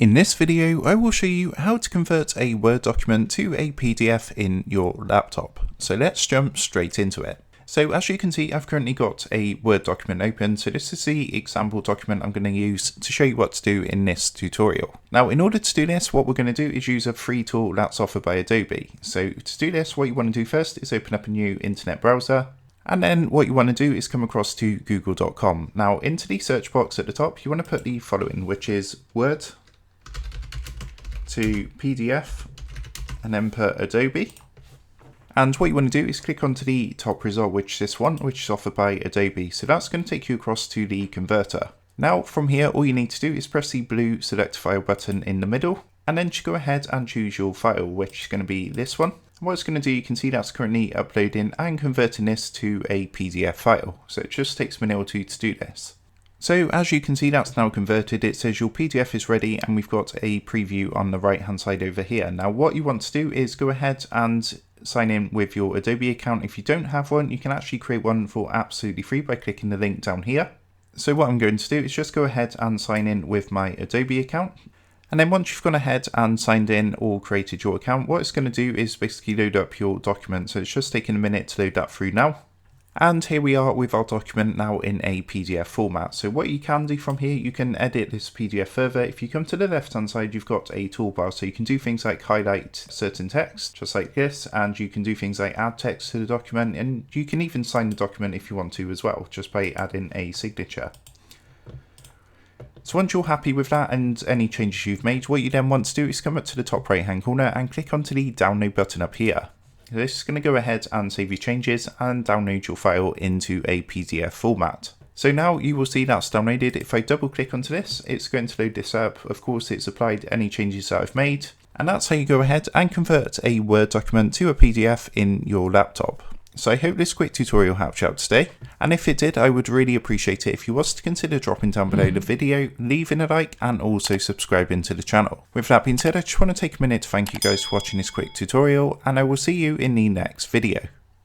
In this video, I will show you how to convert a Word document to a PDF in your laptop. So let's jump straight into it. So as you can see, I've currently got a Word document open. So this is the example document I'm going to use to show you what to do in this tutorial. Now, in order to do this, what we're going to do is use a free tool that's offered by Adobe. So to do this, what you want to do first is open up a new internet browser. And then what you want to do is come across to google.com. Now, into the search box at the top, you want to put the following, which is Word to PDF, and then put Adobe. And what you want to do is click onto the top result, which is this one, which is offered by Adobe. So that's going to take you across to the converter. Now from here, all you need to do is press the blue select file button in the middle, and then just go ahead and choose your file, which is going to be this one. And what it's going to do, you can see that's currently uploading and converting this to a PDF file. So it just takes a minute or two to do this. So as you can see, that's now converted. It says your PDF is ready, and we've got a preview on the right hand side over here. Now what you want to do is go ahead and sign in with your Adobe account. If you don't have one, you can actually create one for absolutely free by clicking the link down here. So what I'm going to do is just go ahead and sign in with my Adobe account. And then once you've gone ahead and signed in or created your account, what it's going to do is basically load up your document. So it's just taking a minute to load that through now. And here we are with our document now in a PDF format. So what you can do from here, you can edit this PDF further. If you come to the left hand side, you've got a toolbar. So you can do things like highlight certain text, just like this. And you can do things like add text to the document. And you can even sign the document if you want to as well, just by adding a signature. So once you're happy with that and any changes you've made, what you then want to do is come up to the top right hand corner and click onto the download button up here. This is going to go ahead and save your changes and download your file into a PDF format. So now you will see that's downloaded. If I double click onto this, it's going to load this up. Of course, it's applied any changes that I've made. And that's how you go ahead and convert a Word document to a PDF in your laptop. So I hope this quick tutorial helped you out today. And if it did, I would really appreciate it if you was to consider dropping down below the video, leaving a like, and also subscribing to the channel. With that being said, I just want to take a minute to thank you guys for watching this quick tutorial, and I will see you in the next video.